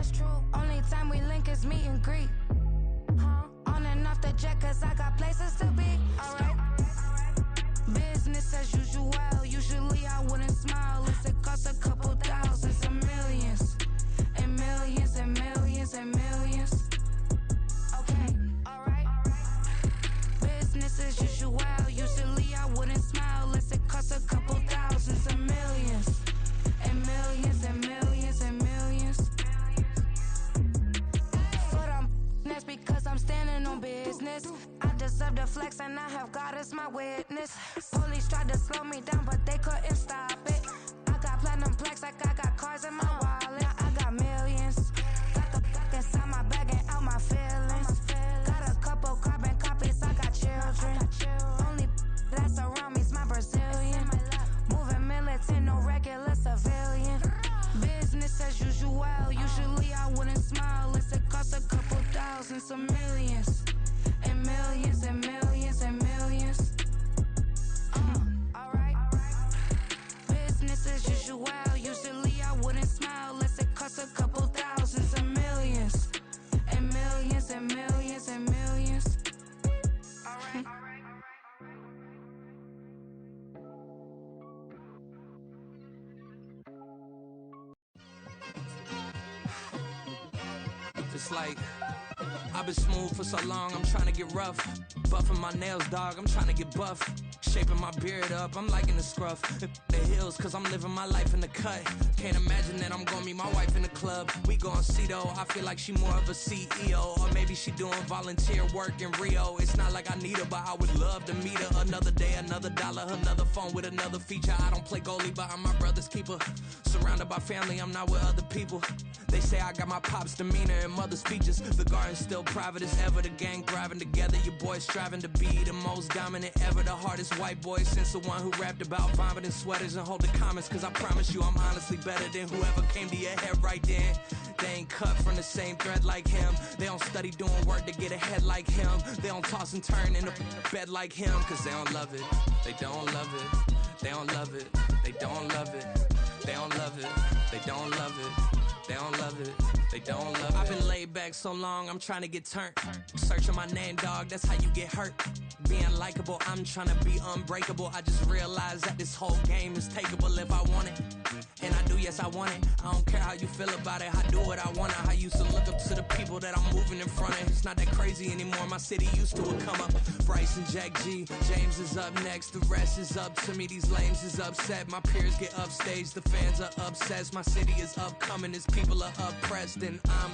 that's true. Only time we link is meet and greet. On and off the jet, cause I got places to be. Alright. Business as usual. Usually I wouldn't smile. It costs a couple thousands and millions. And millions and millions and millions. Okay, alright. Business as usual. Usually I wouldn't smile. It costs a couple thousands and millions. And millions and millions and millions. But that's because I'm standing on business. I deserve the flex and I have God as my witness. Police tried to slow me down but they couldn't stop it. I got platinum plaques like I got cars in my wallet. I got millions. Got the fuck inside my bag and out my feelings. Got a couple carbon copies, I got children. Only that's around me's my Brazilian. Moving militant, no regular civilian. Business as usual. Usually I wouldn't smile. It costs a couple thousands of millions. And millions and millions and millions. Alright. Business as usual. Usually I wouldn't smile. It costs a couple thousands of millions. And millions and millions and millions. Alright. It's like I've been smooth for so long, I'm trying to get rough. Buffing my nails, dog, I'm trying to get buff. Shaping my beard up, I'm liking the scruff. The hills, cause I'm living my life in the cut. Can't imagine that I'm gonna meet my wife in the club. We gon' see though, I feel like she more of a CEO. Or maybe she doing volunteer work in Rio. It's not like I need her, but I would love to meet her. Another day, another dollar, another phone with another feature. I don't play goalie, but I'm my brother's keeper. Surrounded by family, I'm not with other people. They say I got my pop's demeanor and mother's features. The garden's still private as ever. The gang thriving together. Your boys striving to be the most dominant ever. The hardest white boy since the one who rapped about vomiting sweaters and holding comments. Cause I promise you I'm honestly better than whoever came to your head right then. They ain't cut from the same thread like him. They don't study doing work to get ahead like him. They don't toss and turn in the bed like him. Cause they don't love it. They don't love it. They don't love it. They don't love it. They don't love it. They don't love it. They don't love it, they don't love it. I've been laid back so long, I'm trying to get turned. Searching my name, dog, that's how you get hurt. Being likable, I'm trying to be unbreakable. I just realized that this whole game is takeable if I want it. And I do, yes, I want it. I don't care how you feel about it, I do what I want. I used to look up to the people that I'm moving in front of. It's not that crazy anymore, my city used to come up. Bryce and Jack G, James is up next. The rest is up to me, these lames is upset. My peers get upstage, the fans are obsessed. My city is upcoming, these people are oppressed. And I'm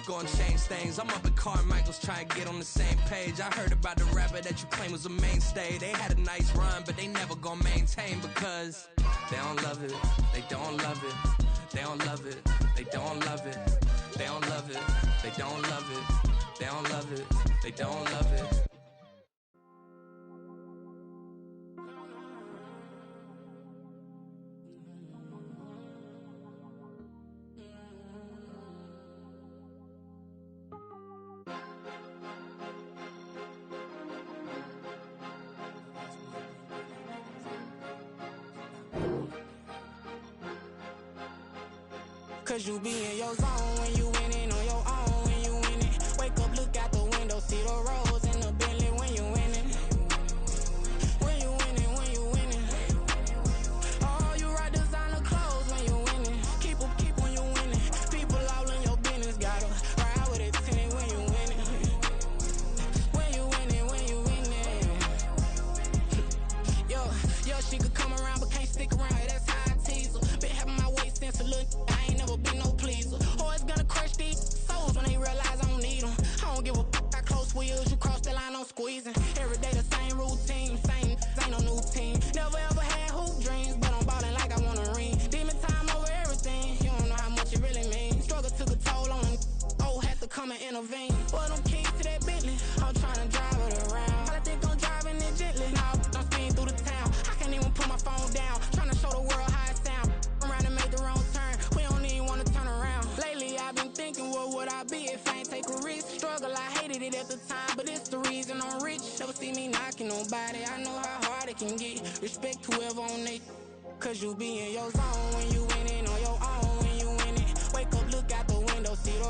gonna change things. I'm up at Carmichael's trying to get on the same page. I heard about the rapper that you claim was a mainstay. They had a nice run, but they never gonna maintain because they don't love it, they don't love it, they don't love it, they don't love it, they don't love it, they don't love it, they don't love it, they don't love it. Cause you be in your zone when you winning on your own when you winning. Wake up, look out the window, see the roads in the Bentley when you winning. When you winning, when you winning. Oh, you rock designer clothes when you winning. Keep when you winning. People all in your business, gotta ride with it tinted when you winning. When you winning, when you winning. Yo, she could come around but can't stick around. That's how I tease her. Been having my way since a little. I ain't never been no pleaser. Always gonna crush these souls when they realize I don't need them. I don't give a f***, got close wheels, you cross the line, I'm squeezing. Every day the same routine, same, ain't no new team. Never ever had hoop dreams, but I'm ballin' like I want a ring. Demon time over everything, you don't know how much it really means. Struggle took a toll on them, oh, had to come and intervene. Boy, them keys to that Bentley, I'm tryna drive it around. I think I'm driving it gently, now I'm speeding through the town. I can't even put my phone down, tryna show the world how it sound. Around and make the wrong turn, we don't even wanna turn around. Lately I've been thinking, what would I be if I ain't take a risk? Struggle, I hated it at the time, but it's the reason I'm rich. Never see me knocking nobody, I know how hard it can get. Respect whoever on they, cause you be in your zone when you winning on your own when you winning. Wake up, look out the window, see the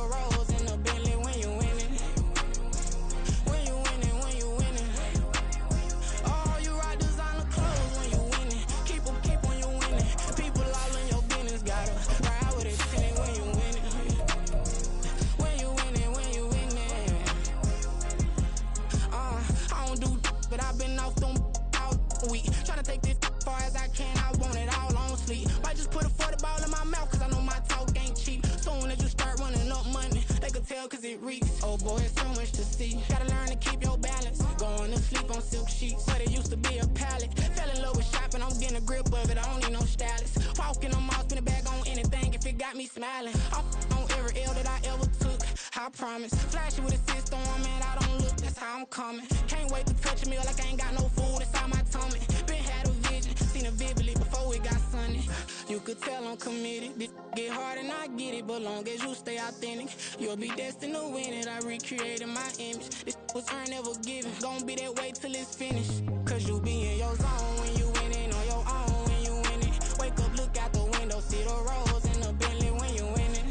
boy, it's so much to see. Gotta learn to keep your balance. Going to sleep on silk sheets, but it used to be a pallet. Fell in love with shopping, I'm getting a grip of it, I don't need no stylist. Walking on mall, spin a bag on anything if it got me smiling. I'm on every L that I ever took, I promise. Flashy with a system, man, I don't look, that's how I'm coming. Can't wait to touch a meal like I ain't got no food inside my tummy. Been had a vision, seen it vividly before it got sunny. You could tell I'm committed, this get hard and I get it, but long as you stay authentic, you'll be destined to win it. I recreated my image, this was earned, never given. Gonna be that way till it's finished, cause you be in your zone when you winning on your own when you win it. Wake up, look out the window, see the rose in the Bentley when you winning.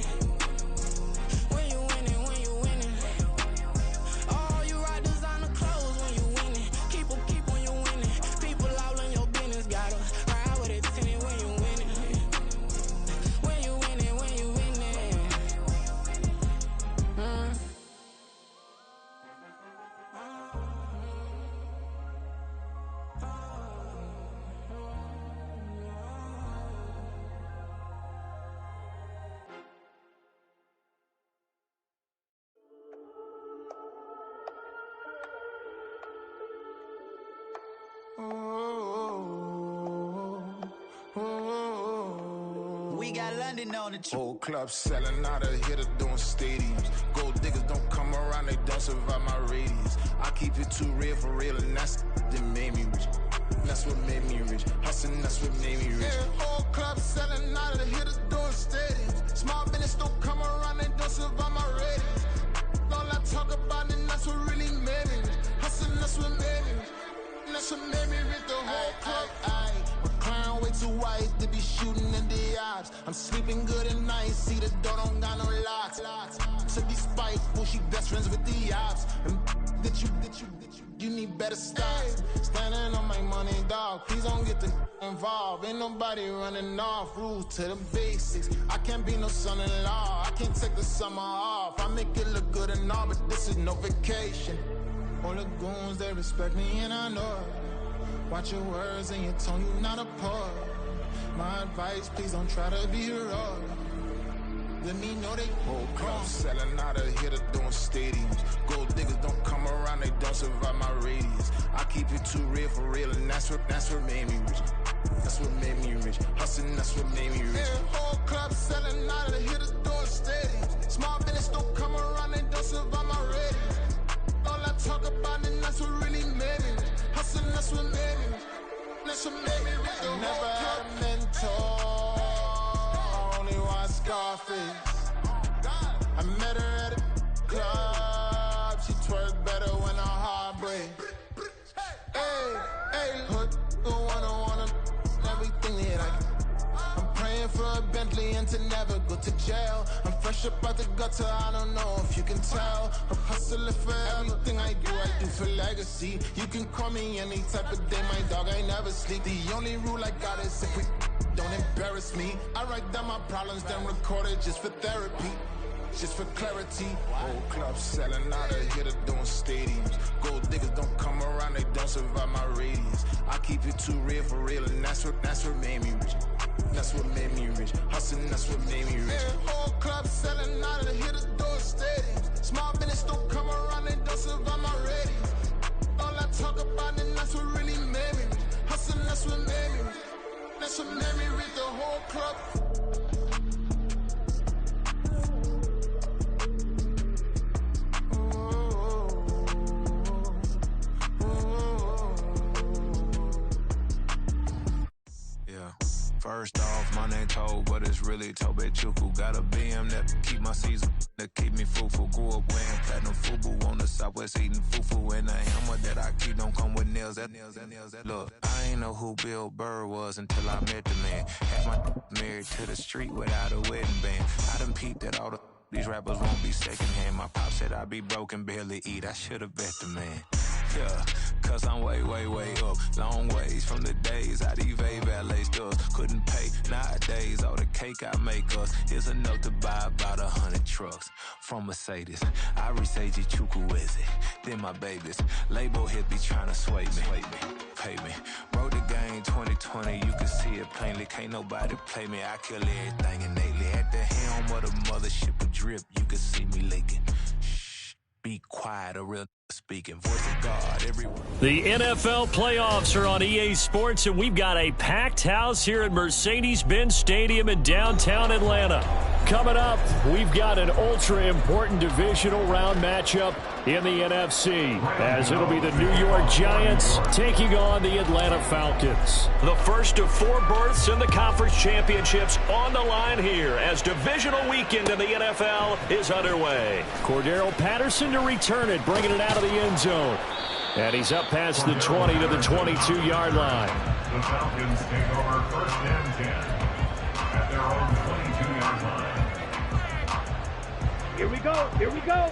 When you winning, when you winning. Oh, you rock designer clothes when you winning. Keep when you winning. People all in your business, gotta ride with it tinted when you winning. When you winning, when you winning. We got London on the trip. Whole club selling out of hitter doing stadiums. Gold diggers don't come around, they don't survive my radius. I keep it too real for real, and that's that made me rich. That's what made me rich. Hustling, that's what made me rich. Yeah, whole club selling out of the hitters doing stadiums. Small business don't come around, they don't survive my radius. All I talk about, and that's what really made me rich. Hustling, that's what made me rich. That's what made me rich. The whole club. McLaren way too white to be shooting in the ops. I'm sleeping good at night, see the door don't got no locks. To be spiteful, she best friends with the ops. And that you need better stocks. Standing on my money, dog, please don't get the involved. Ain't nobody running off, rules to the basics. I can't be no son-in-law, I can't take the summer off. I make it look good and all, but this is no vacation. All the goons, they respect me and I know it. Watch your words and your tone, you not a part. My advice, please don't try to be heroic. Let me know they whole club selling out of here to doing stadiums. Gold diggers don't come around, they don't survive my radius. I keep it too real for real, and that's what made me rich. That's what made me rich. Hustling, that's what made me rich. Yeah, whole club selling out of here to doing stadiums. Small business don't come around, they don't survive my radius. All I talk about, and that's what really made me rich. Hustling, that's what made me rich. That's what made me rich. I never had a mentor, I only watch Scarface. I met her at a club, she twerk better when her heart breaks. Hey, hood, wanna everything that I can. I'm praying for a Bentley and to never go to jail. I'm fresh up out the gutter, I don't know if you can tell. I'm hustling for everything I do for legacy. You can call me any type of day, my dog, I never sleep. The only rule I got is if we don't embarrass me. I write down my problems, then record it just for therapy. Just for clarity. Whole club selling out of here to doing stadiums. Gold diggers don't come around, they don't survive my radius. I keep it too real for real, and that's what made me rich. That's what made me rich. Hustling, that's what made me rich. Yeah, whole club selling out of here to doing stadiums. Small business don't come around, they don't survive my radius. All I talk about, and that's what really made me rich. Hustling, that's what made me rich. That's what made me rich. The whole club. First off, my name Toad, but it's really Tobe Chuku. Got a BM that keep my season, that keep me fruitful. Grew up wearing platinum FUBU on the southwest, eating fufu. And the hammer that I keep don't come with nails. Look, I ain't know who Bill Burr was until I met the man. Had my married to the street without a wedding band. I done peeped that all these rappers won't be secondhand. My pop said I'd be broke and barely eat. I should've bet the man. Yeah, cause I'm way up, long ways from the days I eBay valet stores couldn't pay. Nowadays, all the cake I make us is enough to buy about 100 trucks from Mercedes. I resage Chukwueze, then my babies. Label hit be trying to sway me, pay me. Wrote the game 2020, you can see it plainly. Can't nobody play me, I kill everything innately. At the helm of the mothership with drip, you can see me leaking. Be quiet, a real speaking voice of God. Everyone. The NFL playoffs are on EA Sports, and we've got a packed house here at Mercedes-Benz Stadium in downtown Atlanta. Coming up, we've got an ultra-important divisional round matchup in the NFC, as it'll be the New York Giants taking on the Atlanta Falcons. The first of 4 berths in the conference championships on the line here as divisional weekend in the NFL is underway. Cordero Patterson to return it, bringing it out of the end zone. And he's up past the 20 to the 22-yard line. The Falcons take over 1st and 10 at their own 22-yard line. Here we go. Here we go.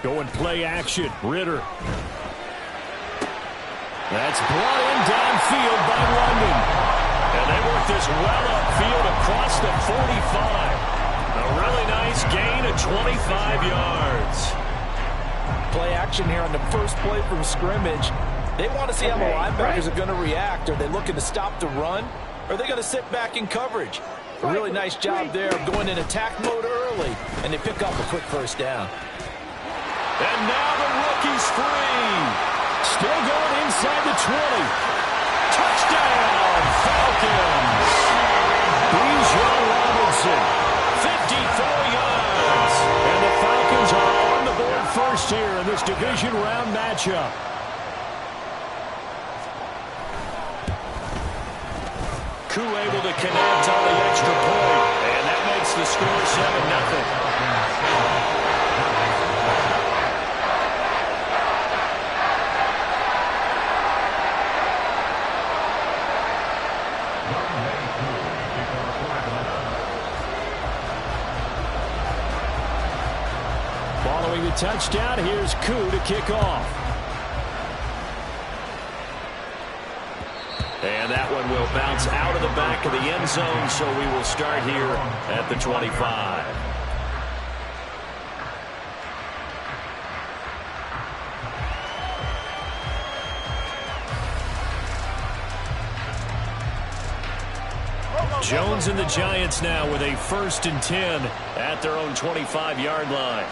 Going play action. Ritter. That's brought in downfield by London. And they work this well upfield across the 45. A really nice gain of 25 yards. Play action here on the first play from scrimmage. They want to see how the linebackers are going to react. Are they looking to stop the run? Or are they going to sit back in coverage? A really nice job there of going in attack mode early. And they pick up a quick first down. And now the rookie's free. Still going inside the 20. Touchdown, Falcons. Bijan Robinson, 54 yards. And the Falcons are on the board first here in this division round matchup. Koo able to connect on the extra point. And that makes the score 7-0. Following the touchdown, here's Koo to kick off. And that one will bounce out of the back of the end zone, so we will start here at the 25. Jones and the Giants now with a 1st and 10 at their own 25-yard line.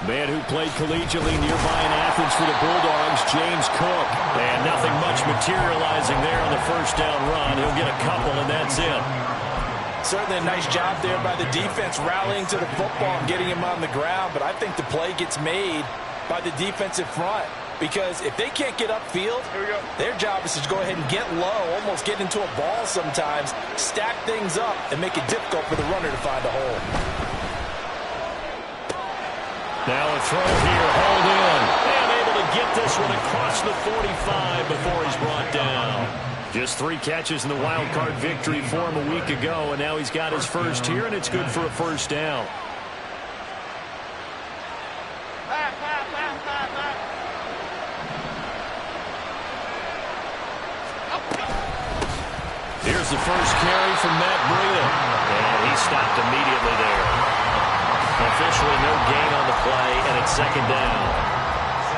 Man who played collegiately nearby in Athens for the Bulldogs, James Cook. And nothing much materializing there on the first down run. He'll get a couple, and that's it. Certainly a nice job there by the defense rallying to the football and getting him on the ground. But I think the play gets made by the defensive front. Because if they can't get upfield, their job is to go ahead and get low, almost get into a ball sometimes, stack things up, and make it difficult for the runner to find a hole. Now a throw here, hauled in, and able to get this one across the 45 before he's brought down. Just 3 catches in the wild card victory for him a week ago, and now he's got his first here, and it's good for a first down. Here's the first carry from Matt Breida, and he stopped immediately there. Officially no gain on the play, and it's 2nd down.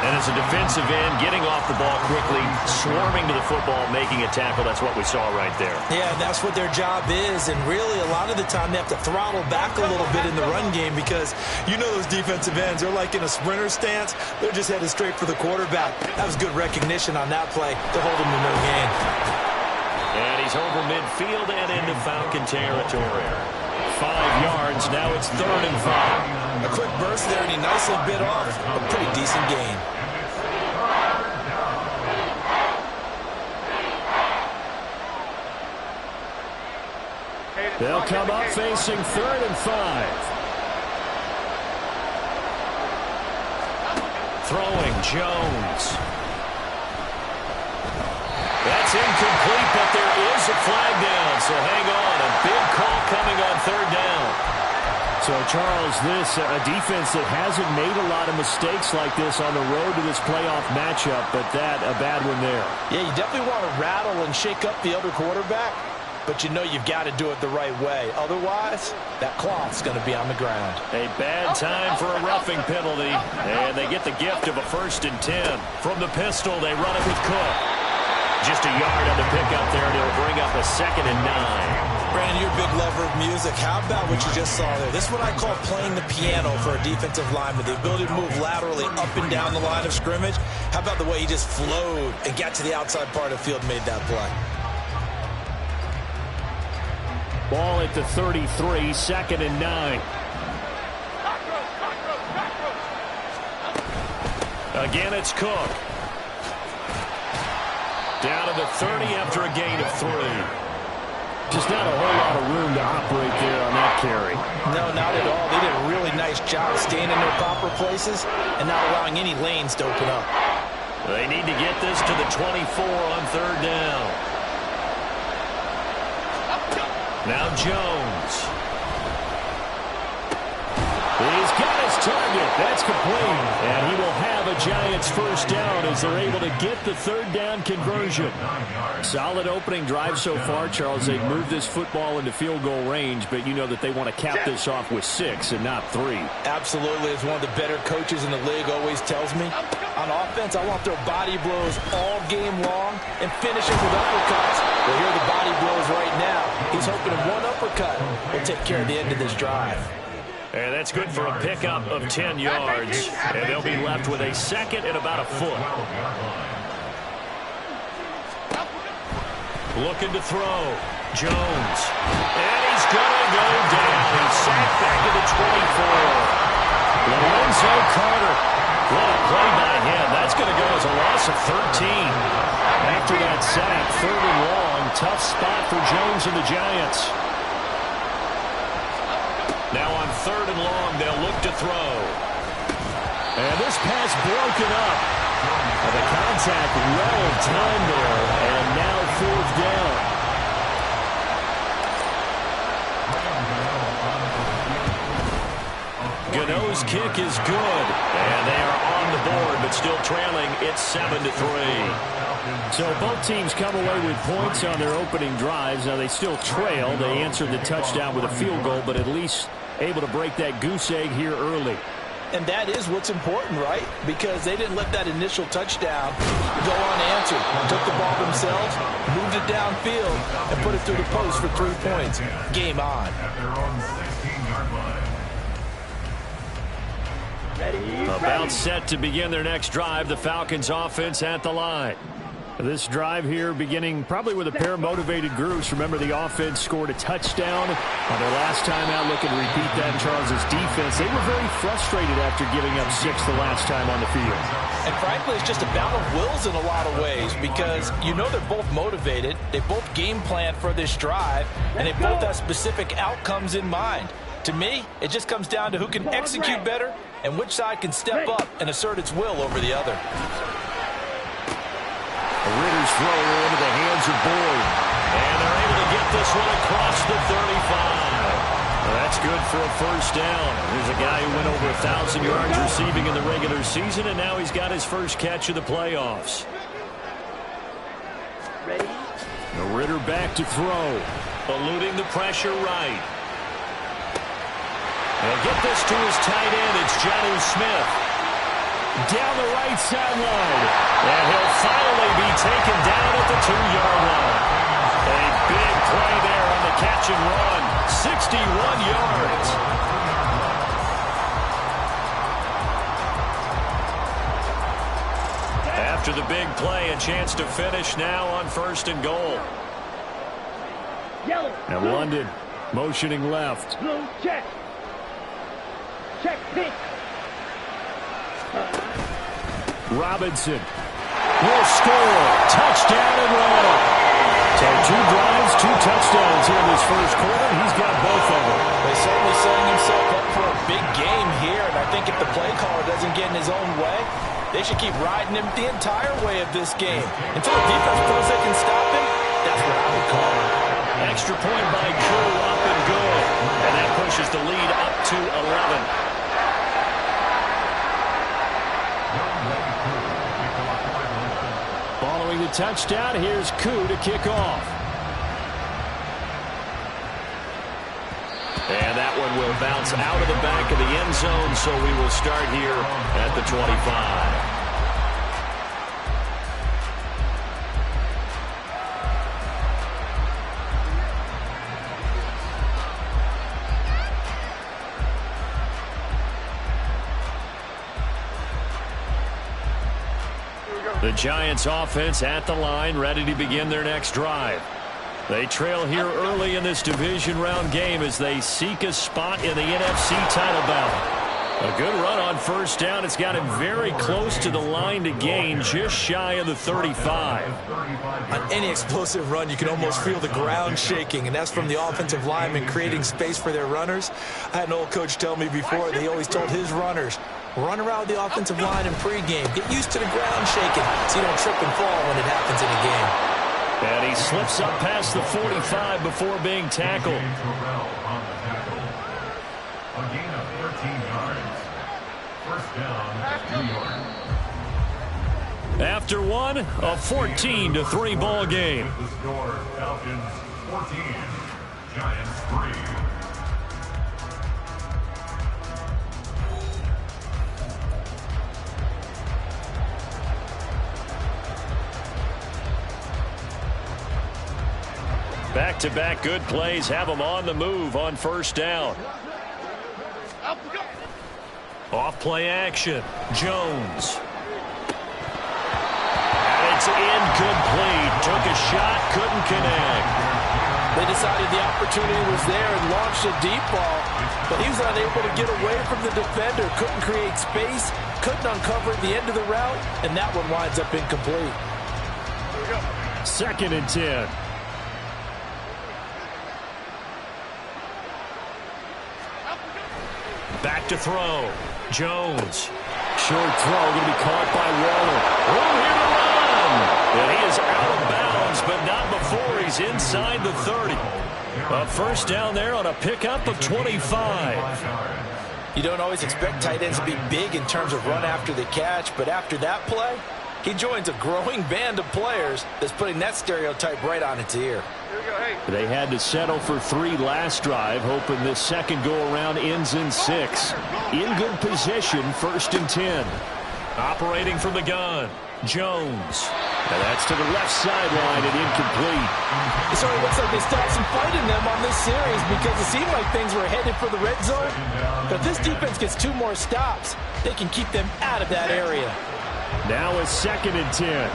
And as a defensive end, getting off the ball quickly, swarming to the football, making a tackle, that's what we saw right there. Yeah, that's what their job is, and really a lot of the time they have to throttle back a little bit in the run game because you know those defensive ends, they're like in a sprinter stance. They're just headed straight for the quarterback. That was good recognition on that play to hold him to no gain. And he's over midfield and into Falcon territory. 5 yards, now it's 3rd and 5. A quick burst there, and he nicely bit off a pretty decent gain. They'll come up facing 3rd and 5. Throwing, Jones. That's incomplete, but there is a flag down, so hang on. A big call coming on 3rd down. So, Charles, this a defense that hasn't made a lot of mistakes like this on the road to this playoff matchup, but that a bad one there. Yeah, you definitely want to rattle and shake up the other quarterback, but you know you've got to do it the right way. Otherwise, that cloth's going to be on the ground. A bad time for a roughing penalty, and they get the gift of a 1st and 10. From the pistol, they run it with Cook. Just a yard on the pickup there, and it'll bring up a 2nd and 9. Brandon, you're a big lover of music. How about what you just saw there? This is what I call playing the piano for a defensive lineman. The ability to move laterally up and down the line of scrimmage. How about the way he just flowed and got to the outside part of the field and made that play? Ball at the 33, 2nd and 9. Again, it's Cook. Down to the 30 after a gain of 3. Just not a whole lot of room to operate there on that carry. No, not at all. They did a really nice job staying in their proper places and not allowing any lanes to open up. They need to get this to the 24 on 3rd down. Now Jones. He's got his target. That's complete. And he will have a Giants first down as they're able to get the 3rd down conversion. Solid opening drive so far, Charles. They've moved this football into field goal range, but you know that they want to cap this off with 6 and not 3. Absolutely. As one of the better coaches in the league always tells me, on offense, I want their body blows all game long and finish it with uppercuts. Well, here are the body blows right now. He's hoping that one uppercut will take care of the end of this drive. And that's good for a pickup of 10 yards. And they'll be left with a 2nd and about a foot. Looking to throw. Jones. And he's going to go down. He's sacked back to the 24. Lorenzo Carter. What a play by him. That's going to go as a loss of 13. After that sack, 3rd and long. Tough spot for Jones and the Giants. Now on 3rd and long, they'll look to throw. And this pass broken up. The contact well timed there, and now 4th down. Gano's kick is good, and they are on the board, but still trailing. It's 7-3. So both teams come away with points on their opening drives. Now they still trail. They answered the touchdown with a field goal, but at least able to break that goose egg here early. And that is what's important, right? Because they didn't let that initial touchdown go unanswered. Took the ball themselves, moved it downfield, and put it through the post for 3 points. Game on. About set to begin their next drive. The Falcons offense at the line. This drive here beginning probably with a pair of motivated groups. Remember, the offense scored a touchdown on their last time out. Looking to repeat that in Charles's defense. They were very frustrated after giving up 6 the last time on the field. And frankly, it's just a battle of wills in a lot of ways because you know they're both motivated. They both game plan for this drive, and they both have specific outcomes in mind. To me, it just comes down to who can execute better and which side can step up and assert its will over the other. Ritter's throw into the hands of Boyd. And they're able to get this one across the 35. That's good for a first down. Here's a guy who went over 1,000 yards receiving in the regular season, and now he's got his first catch of the playoffs. Ready? Ritter back to throw. Eluding the pressure right. And get this to his tight end. It's Jonnu Smith. Down the right sideline. And he'll finally be taken down at the 2-yard line. A big play there on the catch and run. 61 yards. After the big play, a chance to finish now on 1st and goal. Yellow. And London motioning left. Blue, check. Check, pink. Robinson will score. Touchdown and run. So 2 drives, 2 touchdowns here in this first quarter. He's got both of them. They're certainly setting himself up for a big game here. And I think if the play caller doesn't get in his own way, they should keep riding him the entire way of this game. Until the defense proves they can stop him, that's what I would call it. Extra point by Crew, up and good. And that pushes the lead up to 11. Following the touchdown, here's Koo to kick off. And that one will bounce out of the back of the end zone, so we will start here at the 25. The Giants offense at the line, ready to begin their next drive. They trail here early in this division round game as they seek a spot in the NFC title battle. A good run on first down. It's got him very close to the line to gain, just shy of the 35. On any explosive run, you can almost feel the ground shaking, and that's from the offensive linemen creating space for their runners. I had an old coach tell me before, they always told his runners, run around the offensive line in pregame. Get used to the ground shaking so you don't trip and fall when it happens in a game. And he slips up past the 45 before being tackled. A gain of 13 yards. First down, New York. After one, a 14-3 ball game. The score, Falcons 14, Giants 3. Back-to-back good plays have them on the move on first down. Off play action. Jones. And it's incomplete. Took a shot, couldn't connect. They decided the opportunity was there and launched a deep ball, but he was unable to get away from the defender. Couldn't create space, couldn't uncover at the end of the route, and that one winds up incomplete. 2nd and 10. Back to throw. Jones. Short throw going to be caught by Waller. Room here to run. And he is out of bounds, but not before he's inside the 30. A first down there on a pickup of 25. You don't always expect tight ends to be big in terms of run after the catch, but after that play, he joins a growing band of players that's putting that stereotype right on its ear. They had to settle for 3 last drive, hoping this second go-around ends in 6. In good position, 1st and 10. Operating from the gun, Jones. And that's to the left sideline and incomplete. It sort of looks like they stopped some fighting them on this series because it seemed like things were headed for the red zone. But if this defense gets 2 more stops, they can keep them out of that area. Now it's 2nd and 10.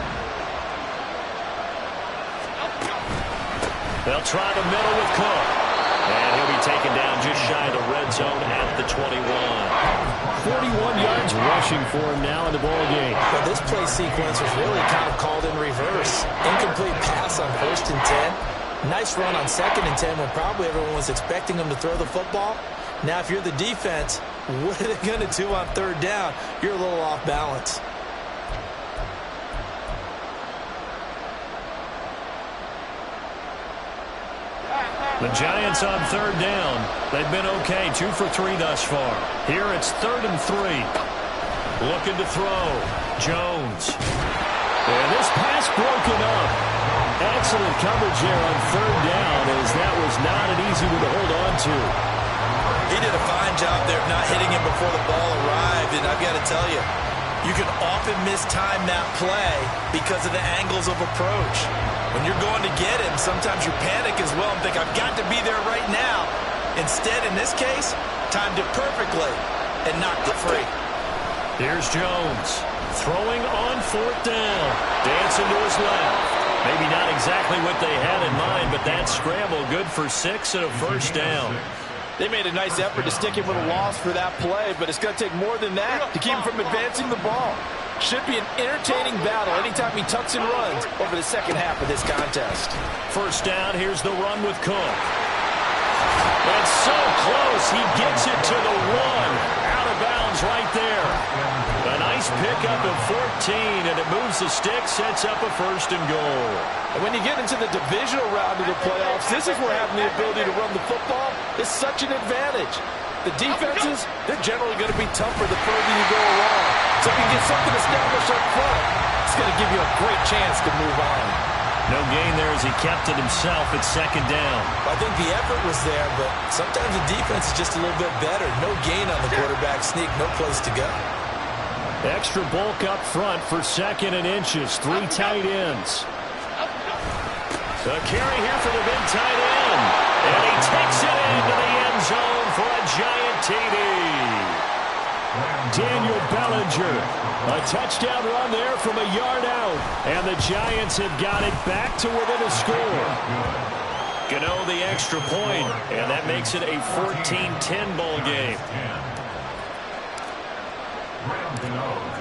They'll try the middle with Cook. And he'll be taken down just shy of the red zone at the 21. 41 yards rushing for him now in the ball game. Well, this play sequence was really kind of called in reverse. Incomplete pass on 1st and 10. Nice run on 2nd and 10 when probably everyone was expecting him to throw the football. Now, if you're the defense, what are they going to do on 3rd down? You're a little off balance. The Giants on 3rd down. They've been okay, 2 for 3 thus far. Here it's 3rd and 3. Looking to throw. Jones. And this pass broken up. Excellent coverage there on 3rd down, as that was not an easy one to hold on to. He did a fine job there of not hitting him before the ball arrived, and I've got to tell you, you can often mistime that play because of the angles of approach. When you're going to get him, sometimes you panic as well and think, I've got to be there right now. Instead, in this case, timed it perfectly and knocked it free. Here's Jones throwing on 4th down. Dancing to his left. Maybe not exactly what they had in mind, but that scramble good for 6 and a first down. They made a nice effort to stick him with a loss for that play, but it's going to take more than that to keep him from advancing the ball. Should be an entertaining battle anytime he tucks and runs over the second half of this contest. First down, here's the run with Cook. And so close, he gets it to the 1. Out of bounds right there. A nice pickup of 14, and it moves the stick, sets up a 1st and goal. And when you get into the divisional round of the playoffs, this is where having the ability to run the football is such an advantage. The defenses, they're generally going to be tougher the further you go along. So if you can get something established up front, it's going to give you a great chance to move on. No gain there as he kept it himself at 2nd down. I think the effort was there, but sometimes the defense is just a little bit better. No gain on the quarterback sneak, no place to go. Extra bulk up front for 2nd and inches. 3 tight ends. The carry here for the big tight end. And he takes it into the end zone for a giant TD. Daniel Bellinger. A touchdown run there from a yard out. And the Giants have got it back to within a score. Gano the extra point, and that makes it a 14-10 ball game.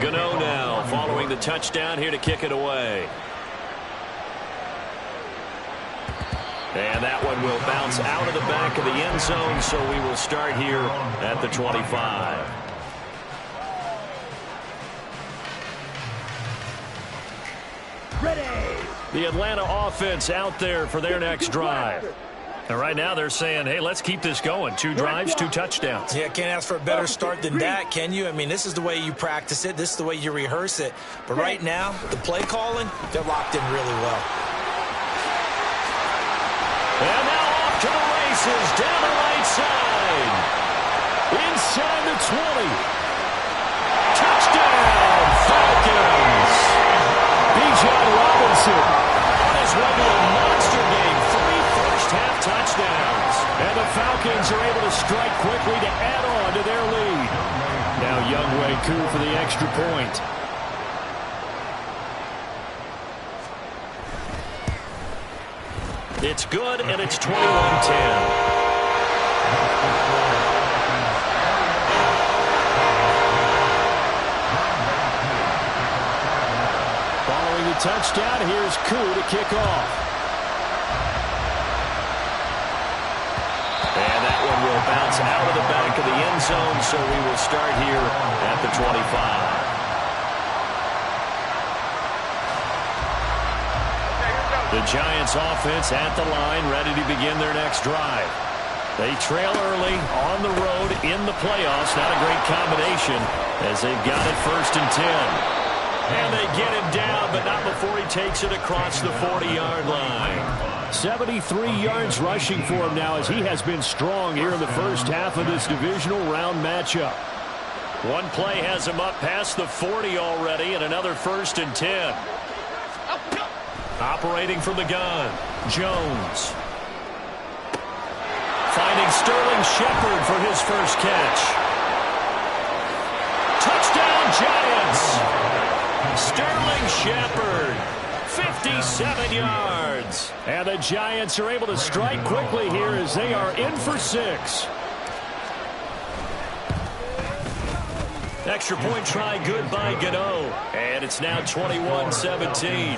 Gano now following the touchdown here to kick it away. And that one will bounce out of the back of the end zone, so we will start here at the 25. Ready. The Atlanta offense out there for their next drive. And right now they're saying, hey, let's keep this going. 2 drives, 2 touchdowns. Yeah, can't ask for a better start than that, can you? I mean, this is the way you practice it. This is the way you rehearse it. But right now, the play calling, they're locked in really well. And now off to the races, down the right side. Inside the 20. Touchdown, Falcons. Bijan Robinson on his way to a monster game. 3 first-half touchdowns. And the Falcons are able to strike quickly to add on to their lead. Now Younghoe Koo for the extra point. It's good, and it's 21-10. Following the touchdown, here's Koo to kick off. And that one will bounce out of the back of the end zone, so we will start here at the 25. The Giants offense at the line, ready to begin their next drive. They trail early on the road in the playoffs. Not a great combination as they've got it 1st and 10. And they get him down, but not before he takes it across the 40-yard line. 73 yards rushing for him now as he has been strong here in the first half of this divisional round matchup. One play has him up past the 40 already, and another 1st and 10. Operating from the gun, Jones. Finding Sterling Shepard for his first catch. Touchdown, Giants! Sterling Shepard, 57 yards. And the Giants are able to strike quickly here as they are in for 6. Extra point try good by Gano. And it's now 21-17.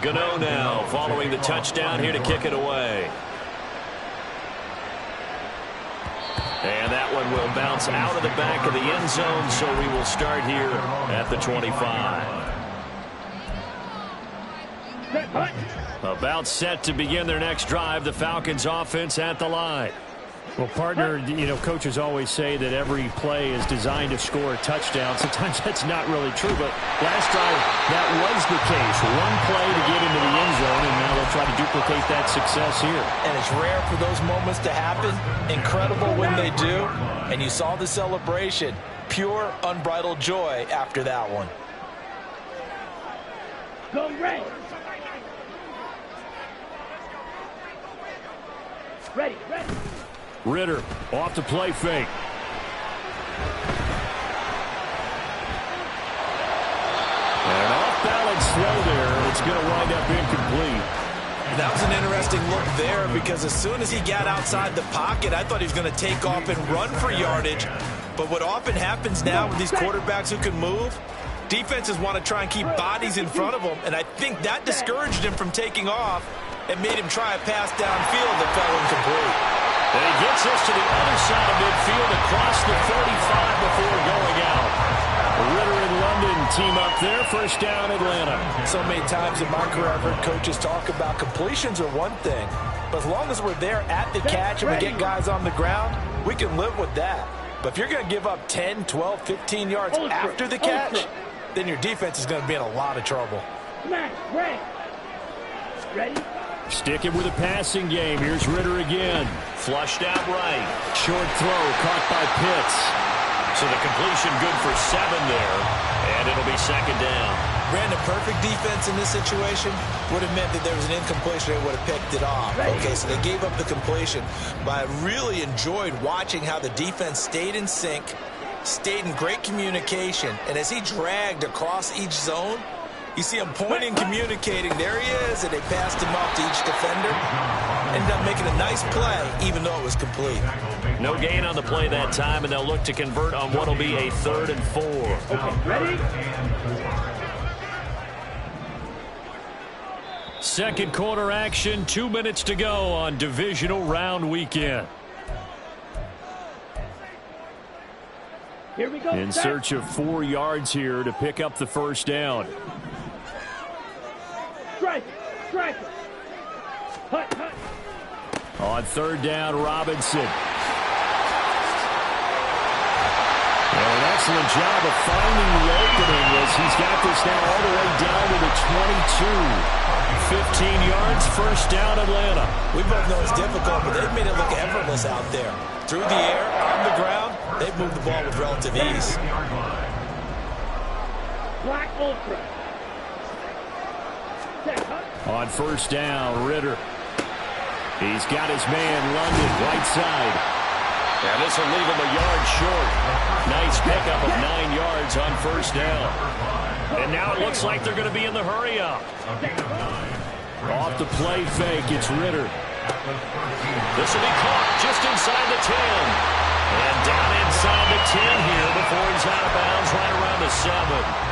Gano now following the touchdown here to kick it away. And that one will bounce out of the back of the end zone, so we will start here at the 25. About set to begin their next drive, the Falcons offense at the line. Well, partner, you know, coaches always say that every play is designed to score a touchdown. Sometimes that's not really true, but last drive that was the case. One play to get into the end zone, and now they'll try to duplicate that success here. And it's rare for those moments to happen. Incredible when they do. And you saw the celebration. Pure, unbridled joy after that one. Go Ray. Ready. Ritter off the play fake. And an off-balance throw there. It's going to wind up incomplete. That was an interesting look there because as soon as he got outside the pocket, I thought he was going to take off and run for yardage. But what often happens now with these quarterbacks who can move, defenses want to try and keep bodies in front of them. And I think that discouraged him from taking off and made him try a pass downfield that fell incomplete. And he gets us to the other side of midfield across the 35 before going out. Ritter and London team up there. First down, Atlanta. So many times in my career I've heard coaches talk about completions are one thing. But as long as we're there at the catch and we get guys on the ground, we can live with that. But if you're going to give up 10, 12, 15 yards after the catch, then your defense is going to be in a lot of trouble. Ready? Sticking with a passing game. Here's Ritter again. Flushed out right. Short throw caught by Pitts. So the completion good for 7 there. And it'll be second down. Brandon, perfect defense in this situation would have meant that there was an incompletion and would have picked it off. Okay, so they gave up the completion, but I really enjoyed watching how the defense stayed in sync, stayed in great communication, and as he dragged across each zone, you see him pointing, communicating. There he is, and they passed him off to each defender. Ended up making a nice play, even though it was complete. No gain on the play that time, and they'll look to convert on what will be a 3rd and 4. Okay, ready? Second quarter action, 2 minutes to go on divisional round weekend. Here we go. In search of 4 yards here to pick up the first down. Strike. Hut. On 3rd down, Robinson. An excellent job of finding the opening as he's got this now all the way down to the 22. 15 yards, first down, Atlanta. We both know it's difficult, but they've made it look effortless out there. Through the air, on the ground, they've moved the ball with relative ease. Black Ultra. On first down, Ritter. He's got his man, London, right side. And this will leave him a yard short. Nice pickup of 9 yards on first down. And now it looks like they're going to be in the hurry-up. Off the play fake, it's Ritter. This will be caught just inside the 10. And down inside the 10 here before he's out of bounds right around the 7.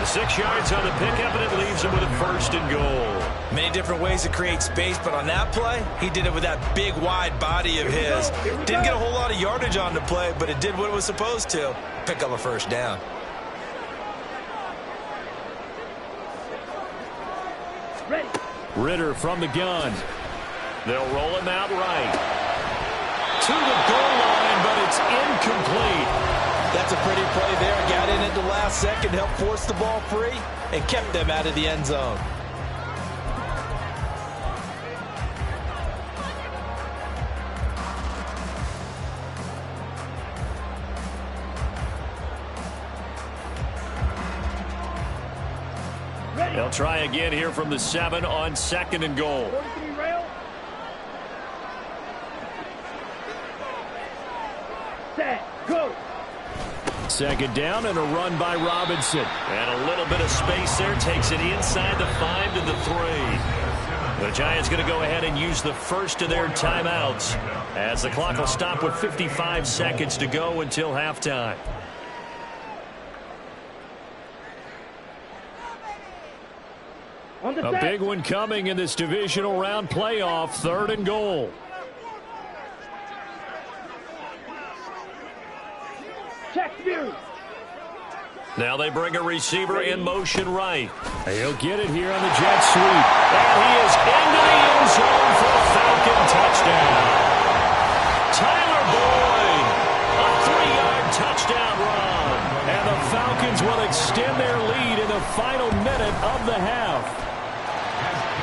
The 6 yards on the pickup, and it leaves him with a 1st and goal. Many different ways to create space, but on that play, he did it with that big, wide body of his. Didn't get a whole lot of yardage on the play, but it did what it was supposed to. Pick up a first down. Ready. Ritter from the gun. They'll roll him out right. To the goal line, but it's incomplete. That's a pretty play there. Got in at the last second, helped force the ball free, and kept them out of the end zone. They'll try again here from the 7 on 2nd and goal. 43 rail. Set. Go. 2nd down and a run by Robinson. And a little bit of space there. Takes it inside the 5 to the 3. The Giants going to go ahead and use the first of their timeouts as the clock will stop with 55 seconds to go until halftime. A big one coming in this divisional round playoff. 3rd and goal. Check view. Now they bring a receiver in motion right. He'll get it here on the jet sweep. And he is into the end zone for a Falcon touchdown. Tyler Boyd, a 3-yard touchdown run. And the Falcons will extend their lead in the final minute of the half.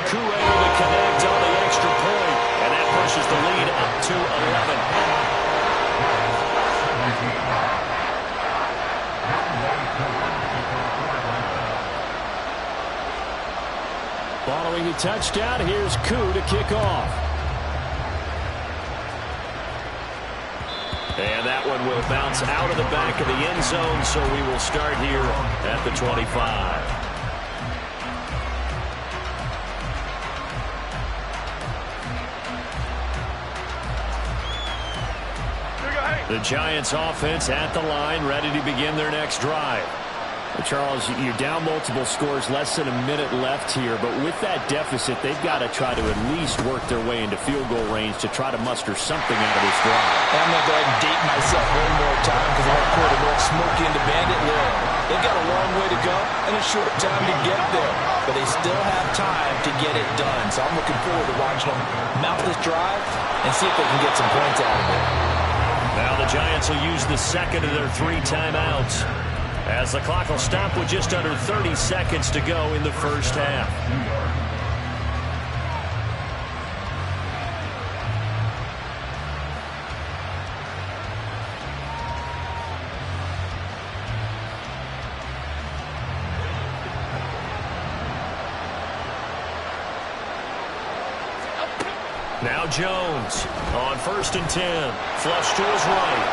Coup able to connect on the extra point, and that pushes the lead up to 11. Following the touchdown, here's Coup to kick off. And that one will bounce out of the back of the end zone, so we will start here at the 25. The Giants offense at the line, ready to begin their next drive. Charles, you're down multiple scores, less than a minute left here, but with that deficit, they've got to try to at least work their way into field goal range to try to muster something out of this drive. I'm going to go ahead and date myself one more time because I want to put a little smoky into Bandit Lane. They've got a long way to go and a short time to get there, but they still have time to get it done. So I'm looking forward to watching them mount this drive and see if they can get some points out of it. Now the Giants will use the second of their 3 timeouts, as the clock will stop with just under 30 seconds to go in the first half. Now Jones on 1st and 10. Flush to his right.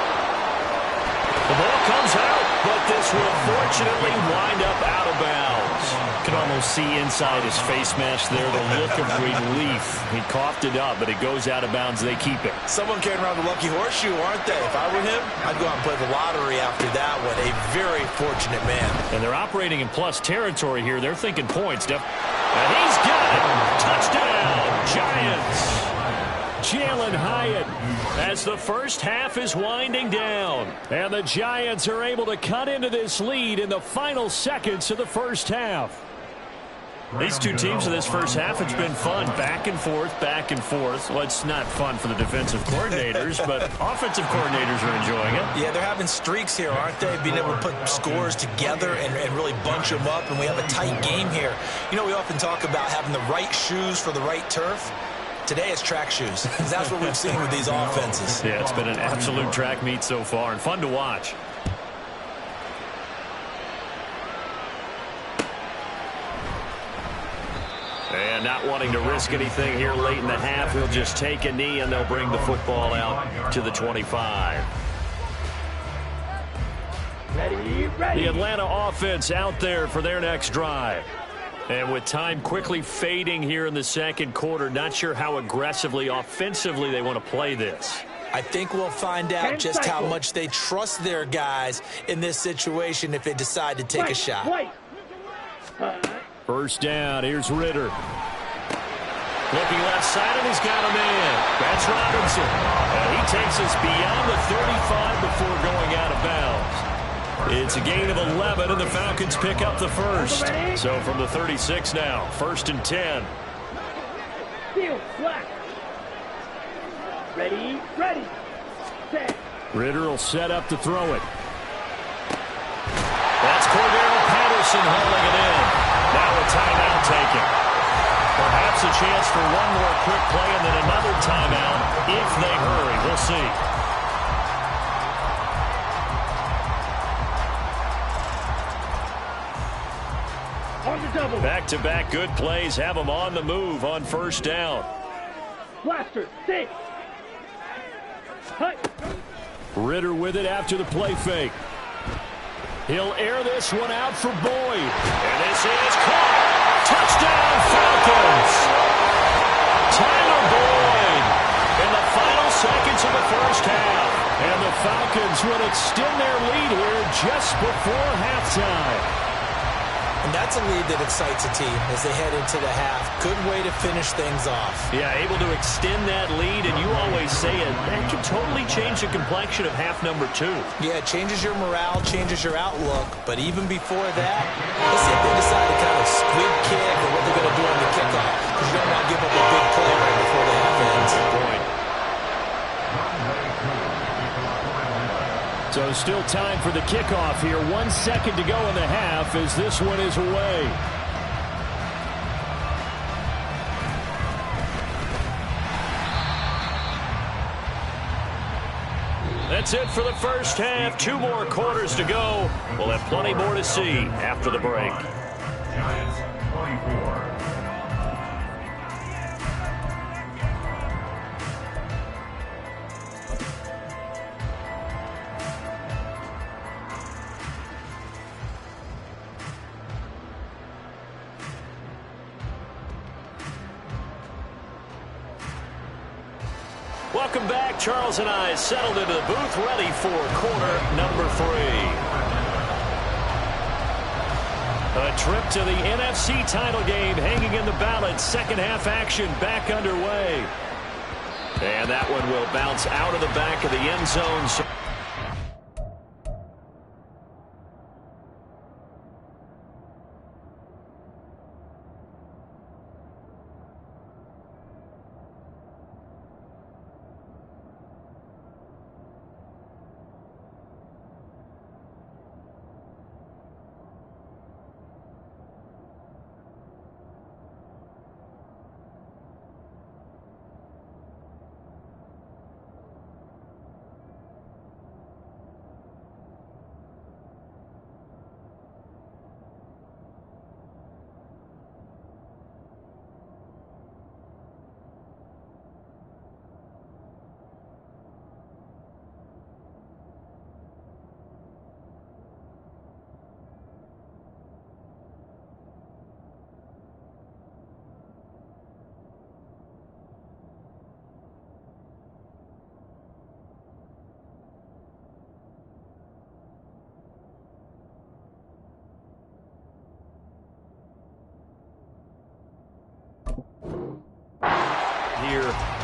The ball comes out, but this will fortunately wind up out of bounds. You can almost see inside his face mask there the look of relief. He coughed it up, but it goes out of bounds. They keep it. Someone carrying around the lucky horseshoe, aren't they? If I were him, I'd go out and play the lottery after that one. A very fortunate man. And they're operating in plus territory here. They're thinking points. And he's got it. Touchdown, Giants. Jalen Hyatt as the first half is winding down. And the Giants are able to cut into this lead in the final seconds of the first half. These two teams in this first half, it's been fun. Back and forth, back and forth. Well, it's not fun for the defensive coordinators, but offensive coordinators are enjoying it. Yeah, they're having streaks here, aren't they? Being able to put scores together and really bunch them up, and we have a tight game here. You know, we often talk about having the right shoes for the right turf. Today it's track shoes. That's what we've seen with these offenses. Yeah, it's been an absolute track meet so far and fun to watch. And not wanting to risk anything here late in the half, he'll just take a knee and they'll bring the football out to the 25. The Atlanta offense out there for their next drive. And with time quickly fading here in the second quarter, not sure how aggressively, offensively they want to play this. I think we'll find out just how much they trust their guys in this situation if they decide to take a shot. First down, here's Ritter. Looking left side, and he's got a man. That's Robinson. And he takes us beyond the 35 before going out of bounds. It's a gain of 11, and the Falcons pick up the first. So from the 36 now, 1st and 10. Ready, set. Ritter will set up to throw it. That's Cordero Patterson hauling it in. Now a timeout taken. Perhaps a chance for one more quick play and then another timeout if they hurry. We'll see. Back-to-back good plays have them on the move on first down. Blaster, 6. Ritter with it after the play fake. He'll air this one out for Boyd. And this is caught. Touchdown, Falcons. Tyler Boyd in the final seconds of the first half. And the Falcons will extend their lead here just before halftime. And that's a lead that excites a team as they head into the half. Good way to finish things off. Yeah, able to extend that lead, and you always say it, that can totally change the complexion of half number 2. Yeah, it changes your morale, changes your outlook. But even before that, let's see if they decide to kind of squib kick or what they're going to do on the kickoff. Because you don't want to give up a big play right before the half ends. Good point. So still time for the kickoff here. 1 second to go in the half as this one is away. That's it for the first half. 2 more quarters to go. We'll have plenty more to see after the break. Giants 24. Welcome back. Charles and I settled into the booth, ready for quarter number 3. A trip to the NFC title game hanging in the balance. Second half action back underway. And that one will bounce out of the back of the end zone.